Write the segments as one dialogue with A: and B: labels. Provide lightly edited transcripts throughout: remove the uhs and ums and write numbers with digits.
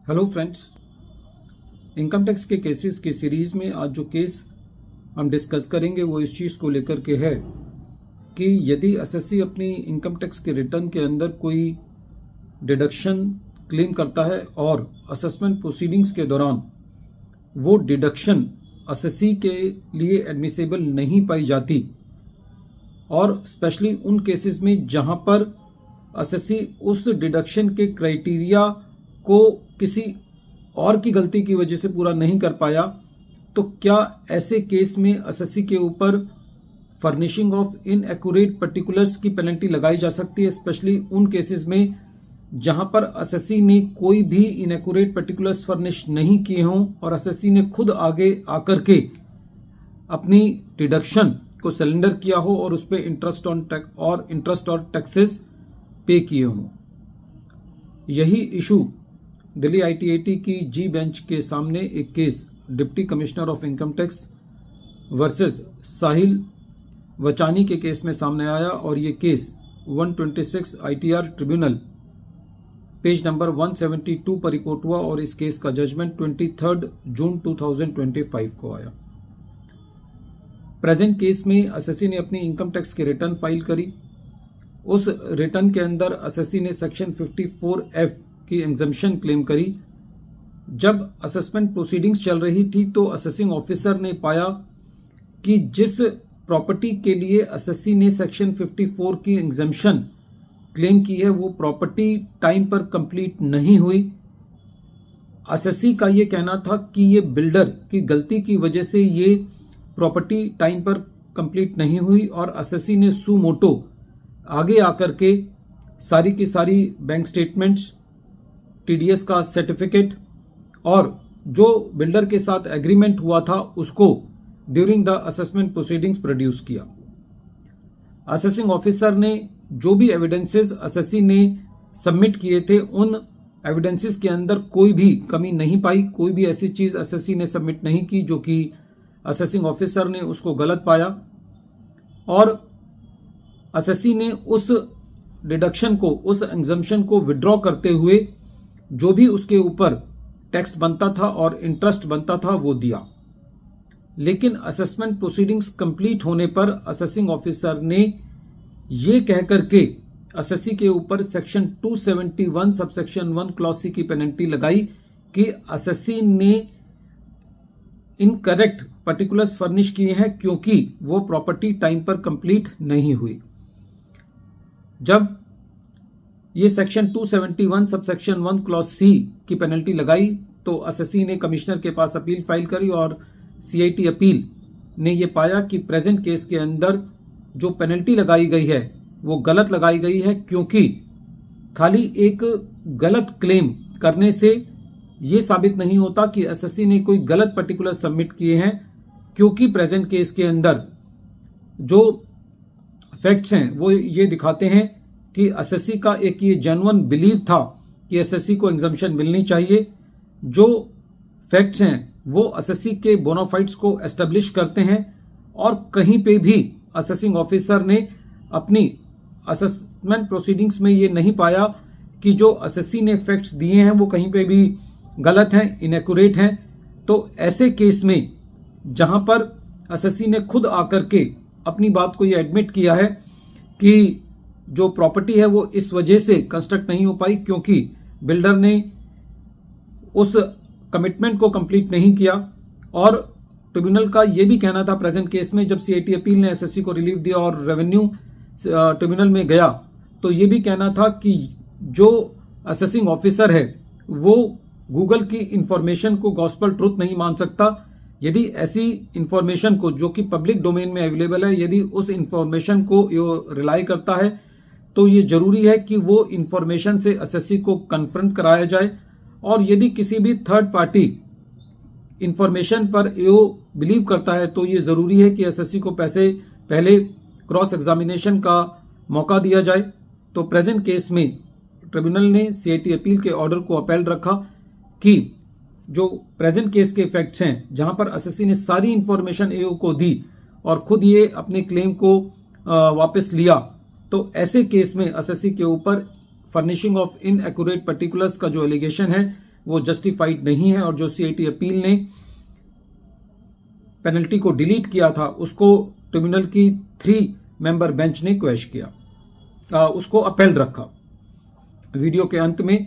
A: Hello friends, income tax के cases की series में आज जो केस हम डिस्कस करेंगे वो इस चीज़ को लेकर के है कि यदि एसएससी अपनी इनकम टैक्स के रिटर्न के अंदर कोई डिडक्शन क्लेम करता है और असेसमेंट प्रोसीडिंग्स के दौरान वो डिडक्शन एसएससी के लिए एडमिसेबल नहीं पाई जाती और स्पेशली उन केसेस में जहां पर एसएससी उस डिडक्शन के क्राइटेरिया को किसी और की गलती की वजह से पूरा नहीं कर पाया, तो क्या ऐसे केस में एसएससी के ऊपर फर्निशिंग ऑफ इनएक्यूरेट पर्टिकुलर्स की पेनल्टी लगाई जा सकती है, स्पेशली उन केसेस में जहां पर एसएससी ने कोई भी इनएक्यूरेट पर्टिकुलर्स फर्निश नहीं किए हों और एसएससी ने खुद आगे आकर के अपनी डिडक्शन को सिलेंडर किया हो और उस पर इंटरेस्ट और टैक्सेस पे किए हों। यही इशू दिल्ली आईटीएटी की जी बेंच के सामने एक case deputy commissioner of income tax versus Sahil Vachani के केस में सामने आया और ये case 126 ITR tribunal page number 172 पर रिपोर्ट हुआ और इस केस का जजमेंट 23 जून 2025 को आया। प्रेजेंट केस में एसएससी ने अपनी इनकम टैक्स की रिटर्न फाइल करी। उस रिटर्न के अंदर एसएससी ने सेक्शन 54F की एग्जम्पशन क्लेम करी। जब असेसमेंट प्रोसीडिंग्स चल रही थी तो असेसिंग ऑफिसर ने पाया कि जिस प्रॉपर्टी के लिए एसएससी ने सेक्शन 54 की एग्जम्पशन क्लेम की है वो प्रॉपर्टी टाइम पर कंप्लीट नहीं हुई। एसएससी का ये कहना था कि ये बिल्डर की गलती की वजह से ये प्रॉपर्टी टाइम पर कंप्लीट नहीं हुई और एसएससी ने सू मोटो आगे आकर के सारी की सारी बैंक स्टेटमेंट्स, टीडीएस का सर्टिफिकेट और जो बिल्डर के साथ एग्रीमेंट हुआ था उसको during the assessment proceedings produce किया। असेसिंग ऑफिसर ने जो भी एविडेंसेस एसएससी ने सबमिट किए थे उन एविडेंसेस के अंदर कोई भी कमी नहीं पाई, कोई भी ऐसी चीज एसएससी ने सबमिट नहीं की जो कि असेसिंग ऑफिसर ने उसको गलत पाया और एसएससी ने उस डिडक्शन को, उस एग्जम्पशन को विड्रॉ करते हुए जो भी उसके ऊपर टैक्स बनता था और इंटरेस्ट बनता था वो दिया। लेकिन असेसमेंट प्रोसीडिंग्स कंप्लीट होने पर असेसिंग ऑफिसर ने ये कहकर के एसएससी के ऊपर सेक्शन 271 सबसेक्शन 1 क्लॉज सी की पेनल्टी लगाई कि एसएससी ने इनकरेक्ट पर्टिकुलर्स फर्निश किए हैं क्योंकि वो प्रॉपर्टी टाइम पर कंप्लीट नहीं हुई। जब ये सेक्शन 271 सबसेक्शन 1 क्लॉज सी की पेनल्टी लगाई तो एसएससी ने कमिश्नर के पास अपील फाइल करी और सीआईटी अपील ने ये पाया कि प्रेजेंट केस के अंदर जो पेनल्टी लगाई गई है वो गलत लगाई गई है क्योंकि खाली एक गलत क्लेम करने से ये साबित नहीं होता कि एसएससी ने कोई गलत पर्टिकुलर सबमिट किए हैं, क्योंकि प्रेजेंट केस के अंदर जो फैक्ट्स हैं वो ये दिखाते हैं कि एसएससी का एक ये जेन्युइन बिलीव था कि एसएससी को एग्जम्पशन मिलनी चाहिए। जो फैक्ट्स हैं वो एसएससी के बोनाफाइड्स को एस्टेब्लिश करते हैं और कहीं पे भी असेसिंग ऑफिसर ने अपनी असेसमेंट प्रोसीडिंग्स में ये नहीं पाया कि जो एसएससी ने फैक्ट्स दिए हैं वो कहीं पे भी गलत हैं, इनएक्यूरेट हैं। तो ऐसे केस में जहां पर एसएससी ने खुद आकर के अपनी बात को ये एडमिट किया है कि जो प्रॉपर्टी है वो इस वजह से कंस्ट्रक्ट नहीं हो पाई क्योंकि बिल्डर ने उस कमिटमेंट को कंप्लीट नहीं किया और ट्रिब्यूनल का ये भी कहना था प्रेजेंट केस में जब सीआईटी अपील ने एसएससी को रिलीफ दिया और रेवेन्यू ट्रिब्यूनल में गया तो ये भी कहना था कि जो असेसिंग ऑफिसर है वो गूगल की इंफॉर्मेशन को गॉस्पेल ट्रूथ नहीं मान सकता। यदि ऐसी इंफॉर्मेशन को जो कि पब्लिक डोमेन में अवेलेबल है, यदि उस इंफॉर्मेशन को रिलाई करता है तो ये जरूरी है कि वो इंफॉर्मेशन से एसएससी को कन्फ्रंट कराया जाए और यदि किसी भी थर्ड पार्टी इंफॉर्मेशन पर यो बिलीव करता है तो ये जरूरी है कि एसएससी को पहले क्रॉस एग्जामिनेशन का मौका दिया जाए। तो प्रेजेंट केस में ट्रिब्यूनल ने सीआईटी अपील के ऑर्डर को अपील रखा कि जो प्रेजेंट केस के फैक्ट्स हैं जहां पर एसएससी ने सारी इंफॉर्मेशन एओ को दी और खुद ये अपने क्लेम को वापस लिया, तो ऐसे केस में एसएससी के ऊपर फर्निशिंग ऑफ इनएक्यूरेट पर्टिकुलर्स का जो एलिगेशन है वो जस्टिफाइड नहीं है और जो सीआईटी अपील ने पेनल्टी को डिलीट किया था उसको ट्रिब्यूनल की 3 मेंबर बेंच ने क्वेश किया, उसको अपील रखा। वीडियो के अंत में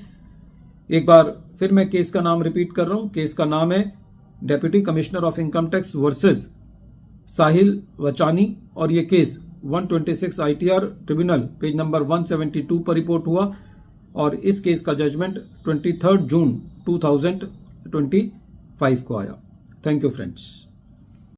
A: एक बार फिर मैं केस का नाम रिपीट कर रहा हूं। केस का नाम है deputy commissioner of income tax versus Sahil Vachani और ये case 126 ITR tribunal page number 172 पर रिपोर्ट हुआ और इस केस का जजमेंट 23 जून 2025 को आया। Thank you friends.